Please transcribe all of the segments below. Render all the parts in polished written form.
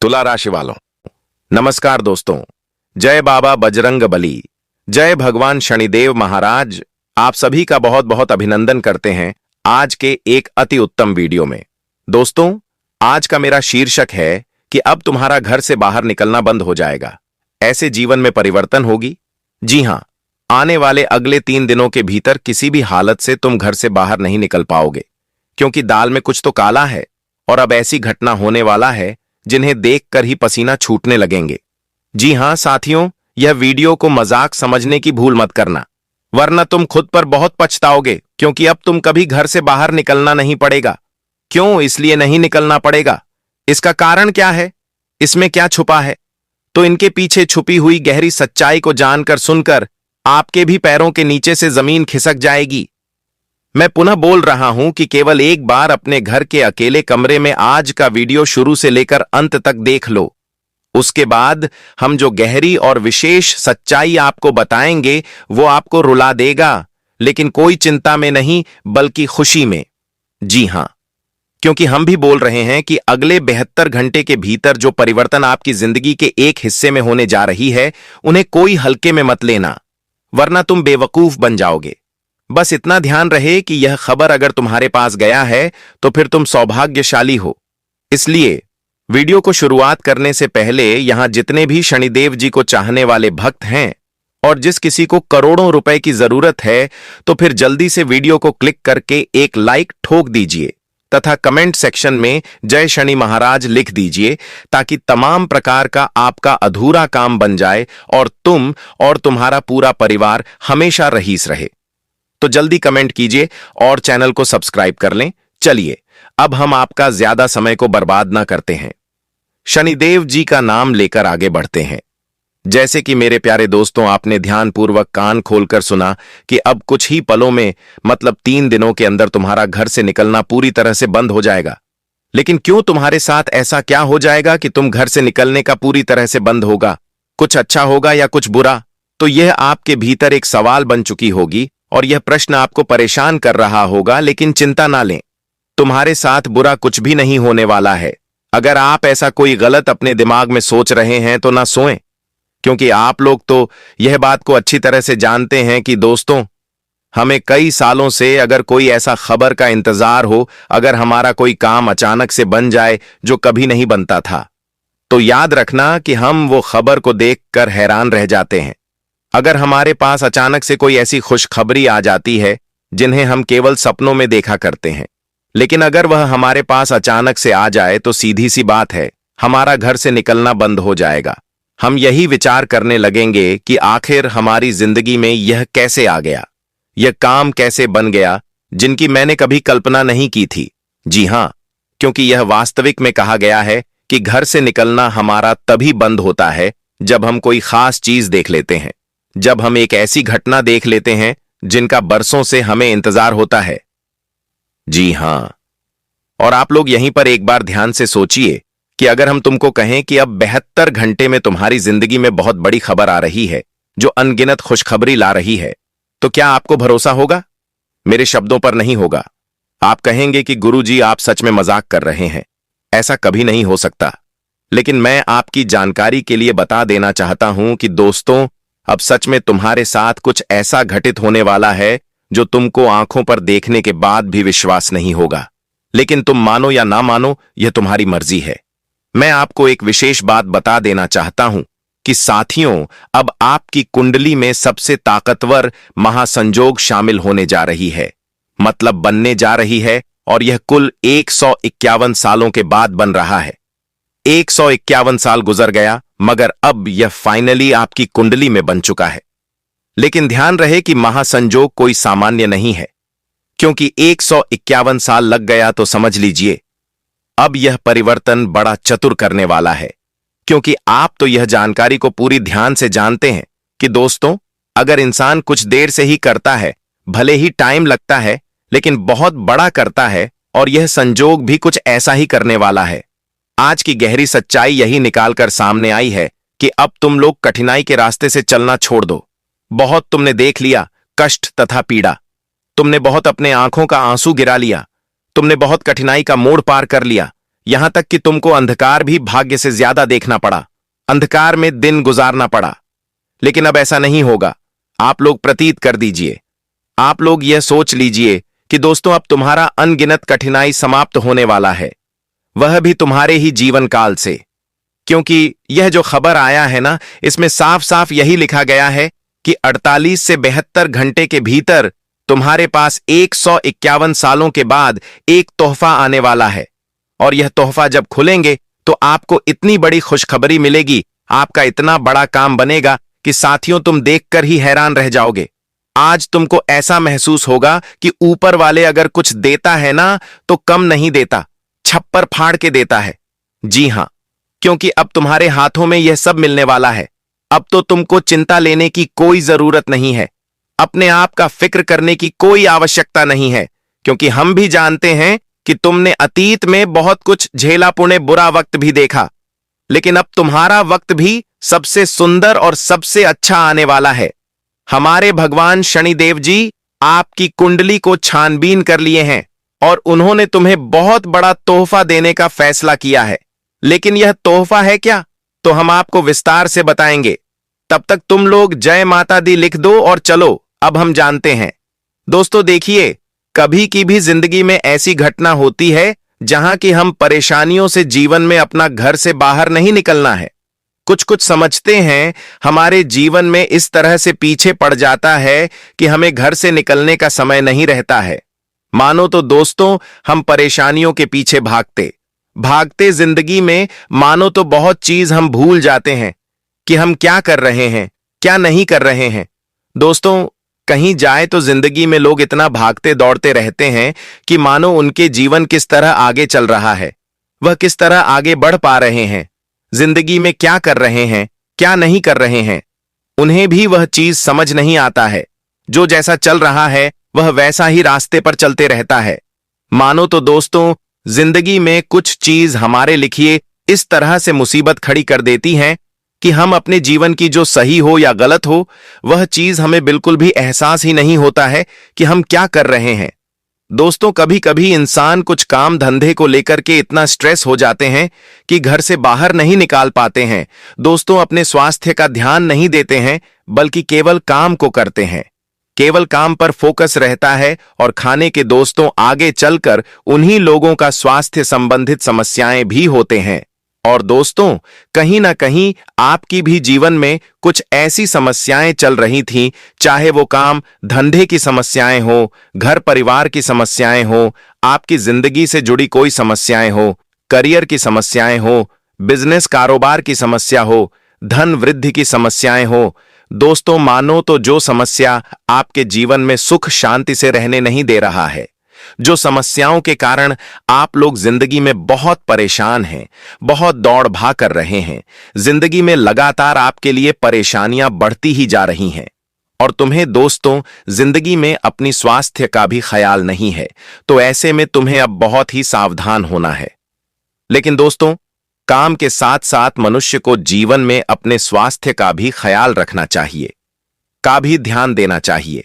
तुला राशि वालों, नमस्कार दोस्तों। जय बाबा बजरंग बली, जय भगवान शनिदेव महाराज। आप सभी का बहुत बहुत अभिनंदन करते हैं आज के एक अति उत्तम वीडियो में। दोस्तों, आज का मेरा शीर्षक है कि अब तुम्हारा घर से बाहर निकलना बंद हो जाएगा, ऐसे जीवन में परिवर्तन होगी। जी हां, आने वाले अगले 3 दिनों के भीतर किसी भी हालत से तुम घर से बाहर नहीं निकल पाओगे, क्योंकि दाल में कुछ तो काला है और अब ऐसी घटना होने वाला है जिन्हें देखकर ही पसीना छूटने लगेंगे। जी हां साथियों, यह वीडियो को मजाक समझने की भूल मत करना, वरना तुम खुद पर बहुत पछताओगे, क्योंकि अब तुम कभी घर से बाहर निकलना नहीं पड़ेगा। क्यों इसलिए नहीं निकलना पड़ेगा? इसका कारण क्या है? इसमें क्या छुपा है? तो इनके पीछे छुपी हुई गहरी सच्चाई को जानकर सुनकर आपके भी पैरों के नीचे से जमीन खिसक जाएगी। मैं पुनः बोल रहा हूं कि केवल एक बार अपने घर के अकेले कमरे में आज का वीडियो शुरू से लेकर अंत तक देख लो। उसके बाद हम जो गहरी और विशेष सच्चाई आपको बताएंगे वो आपको रुला देगा, लेकिन कोई चिंता में नहीं बल्कि खुशी में। जी हां, क्योंकि हम भी बोल रहे हैं कि अगले 72 घंटे के भीतर जो परिवर्तन आपकी जिंदगी के एक हिस्से में होने जा रही है, उन्हें कोई हल्के में मत लेना, वरना तुम बेवकूफ बन जाओगे। बस इतना ध्यान रहे कि यह खबर अगर तुम्हारे पास गया है तो फिर तुम सौभाग्यशाली हो। इसलिए वीडियो को शुरुआत करने से पहले यहां जितने भी शनिदेव जी को चाहने वाले भक्त हैं और जिस किसी को करोड़ों रुपए की जरूरत है, तो फिर जल्दी से वीडियो को क्लिक करके एक लाइक ठोक दीजिए तथा कमेंट सेक्शन में जय शनि महाराज लिख दीजिए, ताकि तमाम प्रकार का आपका अधूरा काम बन जाए और तुम और तुम्हारा पूरा परिवार हमेशा रहीस रहे। तो जल्दी कमेंट कीजिए और चैनल को सब्सक्राइब कर लें। चलिए अब हम आपका ज्यादा समय को बर्बाद ना करते हैं, शनिदेव जी का नाम लेकर आगे बढ़ते हैं। जैसे कि मेरे प्यारे दोस्तों, आपने ध्यानपूर्वक कान खोलकर सुना कि अब कुछ ही पलों में, मतलब 3 दिनों के अंदर तुम्हारा घर से निकलना पूरी तरह से बंद हो जाएगा। लेकिन क्यों तुम्हारे साथ ऐसा क्या हो जाएगा कि तुम घर से निकलने का पूरी तरह से बंद होगा? कुछ अच्छा होगा या कुछ बुरा? तो यह आपके भीतर एक सवाल बन चुकी होगी और यह प्रश्न आपको परेशान कर रहा होगा। लेकिन चिंता ना लें, तुम्हारे साथ बुरा कुछ भी नहीं होने वाला है। अगर आप ऐसा कोई गलत अपने दिमाग में सोच रहे हैं तो ना सोएं, क्योंकि आप लोग तो यह बात को अच्छी तरह से जानते हैं कि दोस्तों, हमें कई सालों से अगर कोई ऐसा खबर का इंतजार हो, अगर हमारा कोई काम अचानक से बन जाए जो कभी नहीं बनता था, तो याद रखना कि हम वो खबर को देखकर हैरान रह जाते हैं। अगर हमारे पास अचानक से कोई ऐसी खुशखबरी आ जाती है जिन्हें हम केवल सपनों में देखा करते हैं, लेकिन अगर वह हमारे पास अचानक से आ जाए तो सीधी सी बात है, हमारा घर से निकलना बंद हो जाएगा। हम यही विचार करने लगेंगे कि आखिर हमारी जिंदगी में यह कैसे आ गया, यह काम कैसे बन गया जिनकी मैंने कभी कल्पना नहीं की थी। जी हां, क्योंकि यह वास्तविक में कहा गया है कि घर से निकलना हमारा तभी बंद होता है जब हम कोई खास चीज देख लेते हैं, जब हम एक ऐसी घटना देख लेते हैं जिनका बरसों से हमें इंतजार होता है। जी हां, और आप लोग यहीं पर एक बार ध्यान से सोचिए कि अगर हम तुमको कहें कि अब 72 घंटे में तुम्हारी जिंदगी में बहुत बड़ी खबर आ रही है जो अनगिनत खुशखबरी ला रही है, तो क्या आपको भरोसा होगा? मेरे शब्दों पर नहीं होगा। आप कहेंगे कि गुरुजी, आप सच में मजाक कर रहे हैं, ऐसा कभी नहीं हो सकता। लेकिन मैं आपकी जानकारी के लिए बता देना चाहता हूं कि दोस्तों, अब सच में तुम्हारे साथ कुछ ऐसा घटित होने वाला है जो तुमको आंखों पर देखने के बाद भी विश्वास नहीं होगा। लेकिन तुम मानो या ना मानो, यह तुम्हारी मर्जी है। मैं आपको एक विशेष बात बता देना चाहता हूं कि साथियों, अब आपकी कुंडली में सबसे ताकतवर महासंजोग शामिल होने जा रही है, मतलब बनने जा रही है, और यह कुल 151 सालों के बाद बन रहा है। 151 साल गुजर गया, मगर अब यह फाइनली आपकी कुंडली में बन चुका है। लेकिन ध्यान रहे कि महासंजोग कोई सामान्य नहीं है, क्योंकि 151 साल लग गया तो समझ लीजिए अब यह परिवर्तन बड़ा चतुर करने वाला है। क्योंकि आप तो यह जानकारी को पूरी ध्यान से जानते हैं कि दोस्तों, अगर इंसान कुछ देर से ही करता है, भले ही टाइम लगता है, लेकिन बहुत बड़ा करता है, और यह संजोग भी कुछ ऐसा ही करने वाला है। आज की गहरी सच्चाई यही निकालकर सामने आई है कि अब तुम लोग कठिनाई के रास्ते से चलना छोड़ दो। बहुत तुमने देख लिया कष्ट तथा पीड़ा, तुमने बहुत अपने आंखों का आंसू गिरा लिया, तुमने बहुत कठिनाई का मोड़ पार कर लिया, यहां तक कि तुमको अंधकार भी भाग्य से ज्यादा देखना पड़ा, अंधकार में दिन गुजारना पड़ा। लेकिन अब ऐसा नहीं होगा। आप लोग प्रतीत कर दीजिए, आप लोग यह सोच लीजिए कि दोस्तों अब तुम्हारा अनगिनत कठिनाई समाप्त होने वाला है, वह भी तुम्हारे ही जीवन काल से। क्योंकि यह जो खबर आया है ना, इसमें साफ साफ यही लिखा गया है कि 48 से 72 घंटे के भीतर तुम्हारे पास 151 सालों के बाद एक तोहफा आने वाला है। और यह तोहफा जब खुलेंगे तो आपको इतनी बड़ी खुशखबरी मिलेगी, आपका इतना बड़ा काम बनेगा कि साथियों तुम देखकर ही हैरान रह जाओगे। आज तुमको ऐसा महसूस होगा कि ऊपर वाले अगर कुछ देता है ना तो कम नहीं देता, छप्पर फाड़ के देता है। जी हां, क्योंकि अब तुम्हारे हाथों में यह सब मिलने वाला है। अब तो तुमको चिंता लेने की कोई जरूरत नहीं है, अपने आप का फिक्र करने की कोई आवश्यकता नहीं है, क्योंकि हम भी जानते हैं कि तुमने अतीत में बहुत कुछ झेला पुणे बुरा वक्त भी देखा। लेकिन अब तुम्हारा वक्त भी सबसे सुंदर और सबसे अच्छा आने वाला है। हमारे भगवान शनिदेव जी आपकी कुंडली को छानबीन कर लिए हैं और उन्होंने तुम्हें बहुत बड़ा तोहफा देने का फैसला किया है। लेकिन यह तोहफा है क्या, तो हम आपको विस्तार से बताएंगे। तब तक तुम लोग जय माता दी लिख दो और चलो, अब हम जानते हैं। दोस्तों देखिए, कभी की भी जिंदगी में ऐसी घटना होती है जहां कि हम परेशानियों से जीवन में अपना घर से बाहर नहीं निकलना है। कुछ कुछ समझते हैं हमारे जीवन में इस तरह से पीछे पड़ जाता है कि हमें घर से निकलने का समय नहीं रहता है। मानो तो दोस्तों हम परेशानियों के पीछे भागते भागते जिंदगी में मानो तो बहुत चीज हम भूल जाते हैं कि हम क्या कर रहे हैं, क्या नहीं कर रहे हैं। दोस्तों कहीं जाए तो जिंदगी में लोग इतना भागते दौड़ते रहते हैं कि मानो उनके जीवन किस तरह आगे चल रहा है, वह किस तरह आगे बढ़ पा रहे हैं, जिंदगी में क्या कर रहे हैं, क्या नहीं कर रहे हैं। उन्हें भी वह चीज समझ नहीं आता है। जो जैसा चल रहा है वह वैसा ही रास्ते पर चलते रहता है। मानो तो दोस्तों जिंदगी में कुछ चीज हमारे लिखिए इस तरह से मुसीबत खड़ी कर देती हैं कि हम अपने जीवन की जो सही हो या गलत हो, वह चीज हमें बिल्कुल भी एहसास ही नहीं होता है कि हम क्या कर रहे हैं। दोस्तों कभी कभी इंसान कुछ काम धंधे को लेकर के इतना स्ट्रेस हो जाते हैं कि घर से बाहर नहीं निकाल पाते हैं। दोस्तों अपने स्वास्थ्य का ध्यान नहीं देते हैं, बल्कि केवल काम को करते हैं। केवल काम पर फोकस रहता है और खाने के दोस्तों आगे चलकर उन्हीं लोगों का स्वास्थ्य संबंधित समस्याएं भी होते हैं। और दोस्तों कहीं ना कहीं आपकी भी जीवन में कुछ ऐसी समस्याएं चल रही थीं, चाहे वो काम धंधे की समस्याएं हो, घर परिवार की समस्याएं हो, आपकी जिंदगी से जुड़ी कोई समस्याएं हो, करियर की समस्याएं हो, बिजनेस कारोबार की समस्या हो, धन वृद्धि की समस्याएं हो। दोस्तों मानो तो जो समस्या आपके जीवन में सुख शांति से रहने नहीं दे रहा है, जो समस्याओं के कारण आप लोग जिंदगी में बहुत परेशान हैं, बहुत दौड़ भाग कर रहे हैं, जिंदगी में लगातार आपके लिए परेशानियां बढ़ती ही जा रही हैं और तुम्हें दोस्तों जिंदगी में अपनी स्वास्थ्य का भी ख्याल नहीं है, तो ऐसे में तुम्हें अब बहुत ही सावधान होना है। लेकिन दोस्तों काम के साथ साथ मनुष्य को जीवन में अपने स्वास्थ्य का भी ख्याल रखना चाहिए, का भी ध्यान देना चाहिए,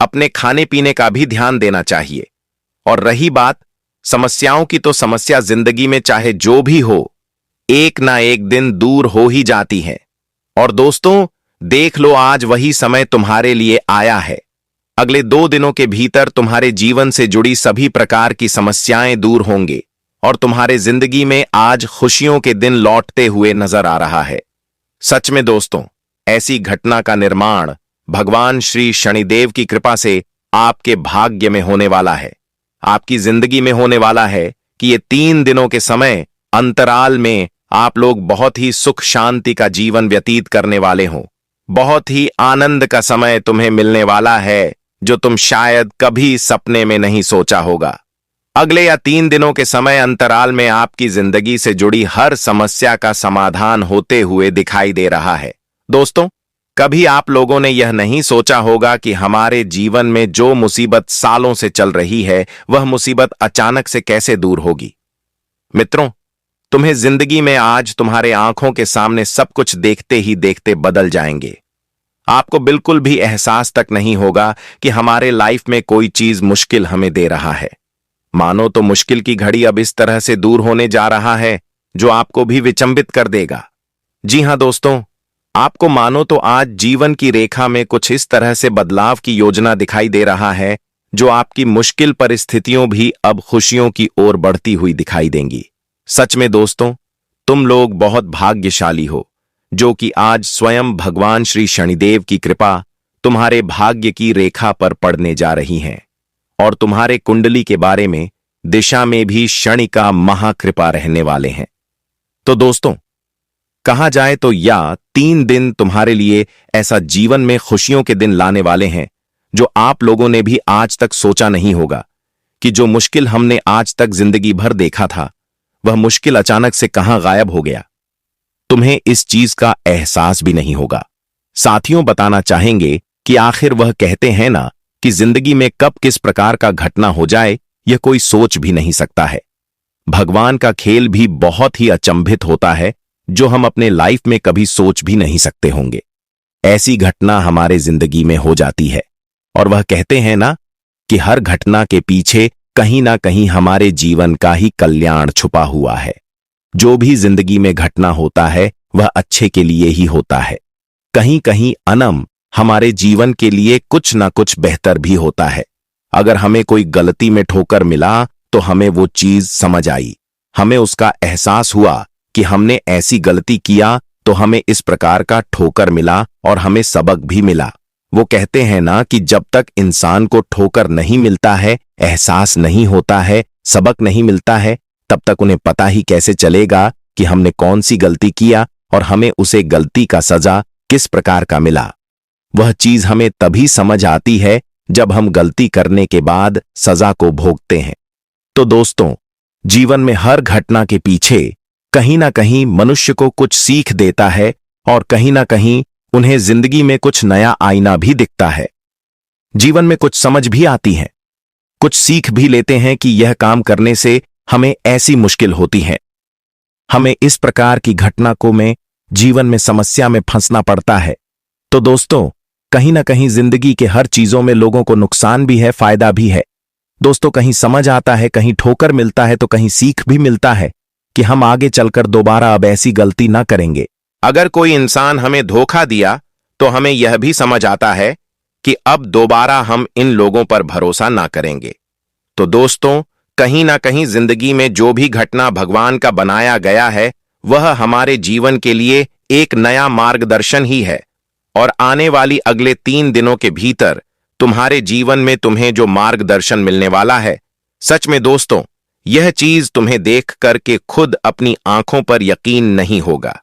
अपने खाने पीने का भी ध्यान देना चाहिए। और रही बात समस्याओं की, तो समस्या जिंदगी में चाहे जो भी हो, एक ना एक दिन दूर हो ही जाती है। और दोस्तों देख लो आज वही समय तुम्हारे लिए आया है। अगले 2 दिनों के भीतर तुम्हारे जीवन से जुड़ी सभी प्रकार की समस्याएं दूर होंगे और तुम्हारे जिंदगी में आज खुशियों के दिन लौटते हुए नजर आ रहा है। सच में दोस्तों ऐसी घटना का निर्माण भगवान श्री शनिदेव की कृपा से आपके भाग्य में होने वाला है, आपकी जिंदगी में होने वाला है कि ये 3 दिनों के समय अंतराल में आप लोग बहुत ही सुख शांति का जीवन व्यतीत करने वाले हो। बहुत ही आनंद का समय तुम्हें मिलने वाला है जो तुम शायद कभी सपने में नहीं सोचा होगा। अगले या 3 दिनों के समय अंतराल में आपकी जिंदगी से जुड़ी हर समस्या का समाधान होते हुए दिखाई दे रहा है। दोस्तों कभी आप लोगों ने यह नहीं सोचा होगा कि हमारे जीवन में जो मुसीबत सालों से चल रही है वह मुसीबत अचानक से कैसे दूर होगी। मित्रों तुम्हें जिंदगी में आज तुम्हारे आंखों के सामने सब कुछ देखते ही देखते बदल जाएंगे। आपको बिल्कुल भी एहसास तक नहीं होगा कि हमारे लाइफ में कोई चीज मुश्किल हमें दे रहा है। मानो तो मुश्किल की घड़ी अब इस तरह से दूर होने जा रहा है जो आपको भी विचंबित कर देगा। जी हां दोस्तों, आपको मानो तो आज जीवन की रेखा में कुछ इस तरह से बदलाव की योजना दिखाई दे रहा है जो आपकी मुश्किल परिस्थितियों भी अब खुशियों की ओर बढ़ती हुई दिखाई देंगी। सच में दोस्तों, तुम लोग बहुत भाग्यशाली हो जो कि आज स्वयं भगवान श्री शनिदेव की कृपा तुम्हारे भाग्य की रेखा पर पड़ने जा रही है और तुम्हारे कुंडली के बारे में दिशा में भी शनि का महाकृपा रहने वाले हैं। तो दोस्तों, कहा जाए तो या 3 दिन तुम्हारे लिए ऐसा जीवन में खुशियों के दिन लाने वाले हैं जो आप लोगों ने भी आज तक सोचा नहीं होगा कि जो मुश्किल हमने आज तक जिंदगी भर देखा था वह मुश्किल अचानक से कहां गायब हो गया। तुम्हें इस चीज का एहसास भी नहीं होगा। साथियों, बताना चाहेंगे कि आखिर वह कहते हैं ना कि जिंदगी में कब किस प्रकार का घटना हो जाए यह कोई सोच भी नहीं सकता है। भगवान का खेल भी बहुत ही अचंभित होता है जो हम अपने लाइफ में कभी सोच भी नहीं सकते होंगे। ऐसी घटना हमारे जिंदगी में हो जाती है और वह कहते हैं ना कि हर घटना के पीछे कहीं ना कहीं हमारे जीवन का ही कल्याण छुपा हुआ है। जो भी जिंदगी में घटना होता है वह अच्छे के लिए ही होता है। कहीं कहीं अनम हमारे जीवन के लिए कुछ ना कुछ बेहतर भी होता है। अगर हमें कोई गलती में ठोकर मिला तो हमें वो चीज समझ आई, हमें उसका एहसास हुआ कि हमने ऐसी गलती किया तो हमें इस प्रकार का ठोकर मिला और हमें सबक भी मिला। वो कहते हैं ना कि जब तक इंसान को ठोकर नहीं मिलता है, एहसास नहीं होता है, सबक नहीं मिलता है, तब तक उन्हें पता ही कैसे चलेगा कि हमने कौन सी गलती किया और हमें उसे गलती का सजा किस प्रकार का मिला। वह चीज हमें तभी समझ आती है जब हम गलती करने के बाद सजा को भोगते हैं। तो दोस्तों, जीवन में हर घटना के पीछे कहीं ना कहीं मनुष्य को कुछ सीख देता है और कहीं ना कहीं उन्हें जिंदगी में कुछ नया आईना भी दिखता है। जीवन में कुछ समझ भी आती है, कुछ सीख भी लेते हैं कि यह काम करने से हमें ऐसी मुश्किल होती है, हमें इस प्रकार की घटना को में जीवन में समस्या में फंसना पड़ता है। तो दोस्तों, कहीं ना कहीं जिंदगी के हर चीजों में लोगों को नुकसान भी है, फायदा भी है। दोस्तों, कहीं समझ आता है, कहीं ठोकर मिलता है तो कहीं सीख भी मिलता है कि हम आगे चलकर दोबारा अब ऐसी गलती ना करेंगे। अगर कोई इंसान हमें धोखा दिया तो हमें यह भी समझ आता है कि अब दोबारा हम इन लोगों पर भरोसा ना करेंगे। तो दोस्तों, कहीं ना कहीं जिंदगी में जो भी घटना भगवान का बनाया गया है वह हमारे जीवन के लिए एक नया मार्गदर्शन ही है और आने वाली अगले 3 दिनों के भीतर तुम्हारे जीवन में तुम्हें जो मार्गदर्शन मिलने वाला है, सच में दोस्तों, यह चीज तुम्हें देख करके खुद अपनी आंखों पर यकीन नहीं होगा।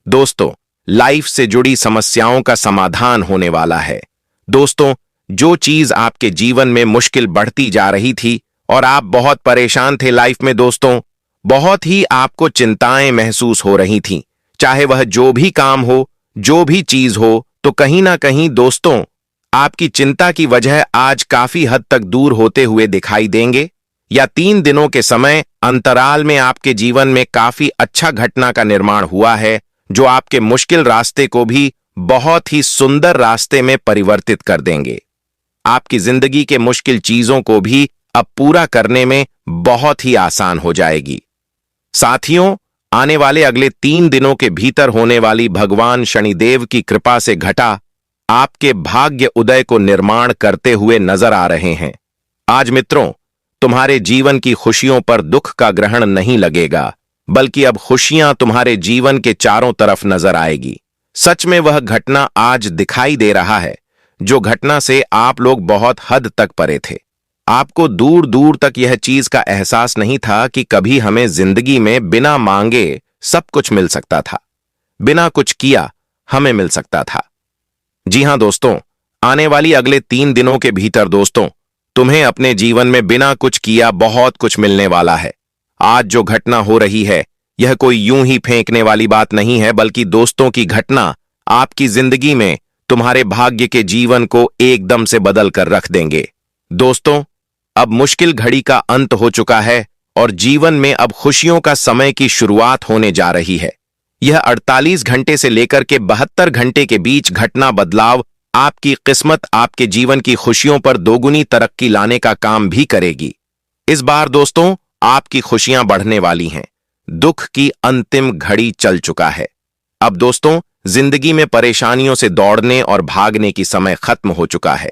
दोस्तों, लाइफ से जुड़ी समस्याओं का समाधान होने वाला है। दोस्तों, जो चीज आपके जीवन में मुश्किल बढ़ती जा रही थी और आप बहुत परेशान थे लाइफ में दोस्तों, बहुत ही आपको चिंताएं महसूस हो रही थीं, चाहे वह जो भी काम हो, जो भी चीज हो, तो कहीं ना कहीं दोस्तों आपकी चिंता की वजह आज काफी हद तक दूर होते हुए दिखाई देंगे या 3 दिनों के समय अंतराल में आपके जीवन में काफी अच्छा घटना का निर्माण हुआ है जो आपके मुश्किल रास्ते को भी बहुत ही सुंदर रास्ते में परिवर्तित कर देंगे। आपकी जिंदगी के मुश्किल चीजों को भी अब पूरा करने में बहुत ही आसान हो जाएगी। साथियों, आने वाले अगले 3 दिनों के भीतर होने वाली भगवान शनिदेव की कृपा से घटा आपके भाग्य उदय को निर्माण करते हुए नजर आ रहे हैं। आज मित्रों, तुम्हारे जीवन की खुशियों पर दुख का ग्रहण नहीं लगेगा, बल्कि अब खुशियां तुम्हारे जीवन के चारों तरफ नजर आएगी। सच में वह घटना आज दिखाई दे रहा है जो घटना से आप लोग बहुत हद तक परे थे। आपको दूर दूर तक यह चीज का एहसास नहीं था कि कभी हमें जिंदगी में बिना मांगे सब कुछ मिल सकता था, बिना कुछ किया हमें मिल सकता था। जी हां दोस्तों, आने वाली अगले 3 दिनों के भीतर दोस्तों तुम्हें अपने जीवन में बिना कुछ किया बहुत कुछ मिलने वाला है। आज जो घटना हो रही है यह कोई यूं ही फेंकने वाली बात नहीं है, बल्कि दोस्तों की घटना आपकी जिंदगी में तुम्हारे भाग्य के जीवन को एकदम से बदल कर रख देंगे। दोस्तों, अब मुश्किल घड़ी का अंत हो चुका है और जीवन में अब खुशियों का समय की शुरुआत होने जा रही है। यह 48 घंटे से लेकर के 72 घंटे के बीच घटना बदलाव आपकी किस्मत, आपके जीवन की खुशियों पर दोगुनी तरक्की लाने का काम भी करेगी। इस बार दोस्तों आपकी खुशियां बढ़ने वाली हैं। दुख की अंतिम घड़ी चल चुका है। अब दोस्तों जिंदगी में परेशानियों से दौड़ने और भागने की समय खत्म हो चुका है।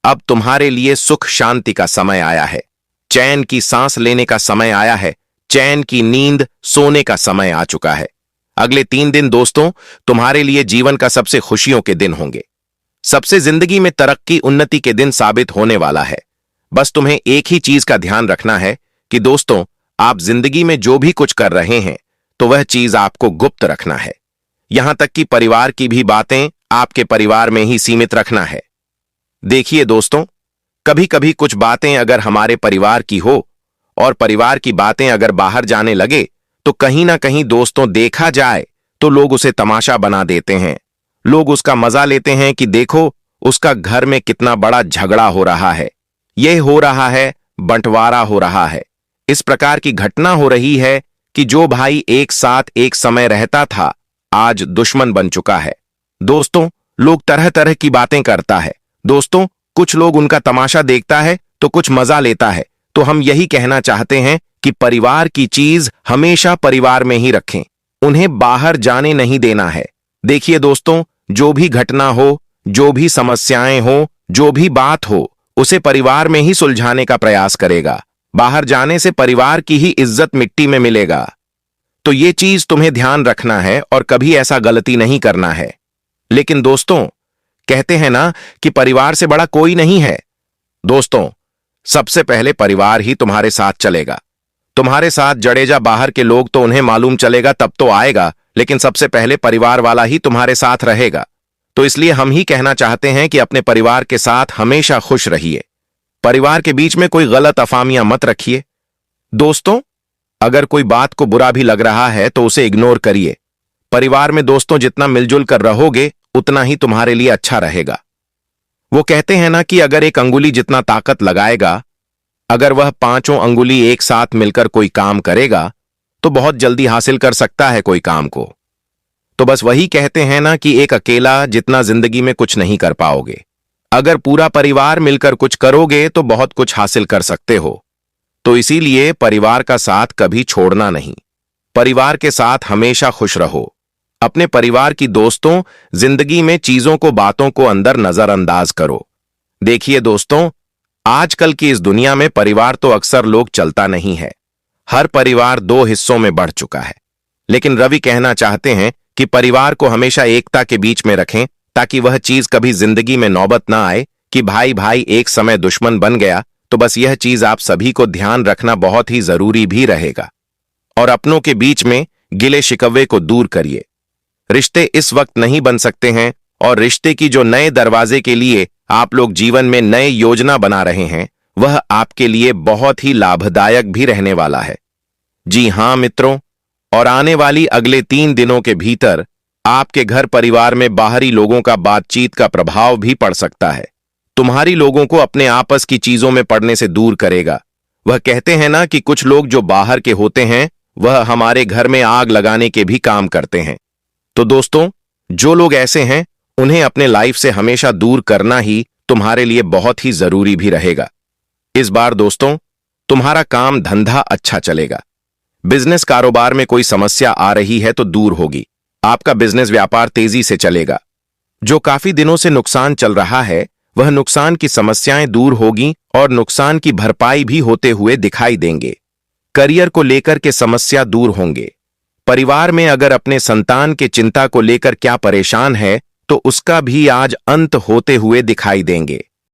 अब तुम्हारे लिए सुख शांति का समय आया है। चैन की सांस लेने का समय आया है। चैन की नींद सोने का समय आ चुका है। अगले 3 दिन दोस्तों तुम्हारे लिए जीवन का सबसे खुशियों के दिन होंगे। सबसे जिंदगी में तरक्की उन्नति के दिन साबित होने वाला है। बस तुम्हें एक ही चीज का ध्यान रखना है कि दोस्तों आप जिंदगी में जो भी कुछ कर रहे हैं तो वह चीज आपको गुप्त रखना है। यहां तक कि परिवार की भी बातें आपके परिवार में ही सीमित रखना है। देखिए दोस्तों, कभी कभी कुछ बातें अगर हमारे परिवार की हो और परिवार की बातें अगर बाहर जाने लगे तो कहीं ना कहीं दोस्तों देखा जाए तो लोग उसे तमाशा बना देते हैं। लोग उसका मजा लेते हैं कि देखो उसका घर में कितना बड़ा झगड़ा हो रहा है, यह हो रहा है, बंटवारा हो रहा है। इस प्रकार की घटना हो रही है कि जो भाई एक साथ एक समय रहता था आज दुश्मन बन चुका है। दोस्तों लोग तरह तरह की बातें करता है। दोस्तों कुछ लोग उनका तमाशा देखता है तो कुछ मजा लेता है। तो हम यही कहना चाहते हैं कि परिवार की चीज हमेशा परिवार में ही रखें, उन्हें बाहर जाने नहीं देना है। देखिए दोस्तों, जो भी घटना हो, जो भी समस्याएं हो, जो भी बात हो, उसे परिवार में ही सुलझाने का प्रयास करेगा। बाहर जाने से परिवार की ही इज्जत मिट्टी में मिलेगा। तो ये चीज तुम्हें ध्यान रखना है और कभी ऐसा गलती नहीं करना है। लेकिन दोस्तों कहते हैं ना कि परिवार से बड़ा कोई नहीं है। दोस्तों सबसे पहले परिवार ही तुम्हारे साथ चलेगा। तुम्हारे साथ जडेजा बाहर के लोग तो उन्हें मालूम चलेगा तब तो आएगा, लेकिन सबसे पहले परिवार वाला ही तुम्हारे साथ रहेगा। तो इसलिए हम ही कहना चाहते हैं कि अपने परिवार के साथ हमेशा खुश रहिए। परिवार के बीच में कोई गलत अफामियां मत रखिए। दोस्तों अगर कोई बात को बुरा भी लग रहा है तो उसे इग्नोर करिए। परिवार में दोस्तों जितना मिलजुल कर रहोगे उतना ही तुम्हारे लिए अच्छा रहेगा। वो कहते हैं ना कि अगर एक अंगुली जितना ताकत लगाएगा, अगर वह 5 अंगुली एक साथ मिलकर कोई काम करेगा तो बहुत जल्दी हासिल कर सकता है कोई काम को। तो बस वही कहते हैं ना कि एक अकेला जितना जिंदगी में कुछ नहीं कर पाओगे, अगर पूरा परिवार मिलकर कुछ करोगे तो बहुत कुछ हासिल कर सकते हो। तो इसीलिए परिवार का साथ कभी छोड़ना नहीं। परिवार के साथ हमेशा खुश रहो। अपने परिवार की दोस्तों जिंदगी में चीजों को बातों को अंदर नजरअंदाज करो। देखिए दोस्तों, आजकल की इस दुनिया में परिवार तो अक्सर लोग चलता नहीं है। हर परिवार 2 हिस्सों में बढ़ चुका है। लेकिन रवि कहना चाहते हैं कि परिवार को हमेशा एकता के बीच में रखें ताकि वह चीज कभी जिंदगी में नौबत ना आए कि भाई भाई एक समय दुश्मन बन गया। तो बस यह चीज आप सभी को ध्यान रखना बहुत ही जरूरी भी रहेगा। और अपनों के बीच में गिले शिकवे को दूर करिए। रिश्ते इस वक्त नहीं बन सकते हैं और रिश्ते की जो नए दरवाजे के लिए आप लोग जीवन में नए योजना बना रहे हैं वह आपके लिए बहुत ही लाभदायक भी रहने वाला है। जी हां मित्रों, और आने वाली अगले 3 दिनों के भीतर आपके घर परिवार में बाहरी लोगों का बातचीत का प्रभाव भी पड़ सकता है। तुम्हारी लोगों को अपने आपस की चीजों में पड़ने से दूर करेगा। वह कहते हैं ना कि कुछ लोग जो बाहर के होते हैं वह हमारे घर में आग लगाने के भी काम करते हैं। तो दोस्तों जो लोग ऐसे हैं उन्हें अपने लाइफ से हमेशा दूर करना ही तुम्हारे लिए बहुत ही जरूरी भी रहेगा। इस बार दोस्तों तुम्हारा काम धंधा अच्छा चलेगा। बिजनेस कारोबार में कोई समस्या आ रही है तो दूर होगी। आपका बिजनेस व्यापार तेजी से चलेगा। जो काफी दिनों से नुकसान चल रहा है वह नुकसान की समस्याएं दूर होगी और नुकसान की भरपाई भी होते हुए दिखाई देंगे। करियर को लेकर के समस्या दूर होंगे। परिवार में अगर अपने संतान के चिंता को लेकर क्या परेशान है तो उसका भी आज अंत होते हुए दिखाई देंगे।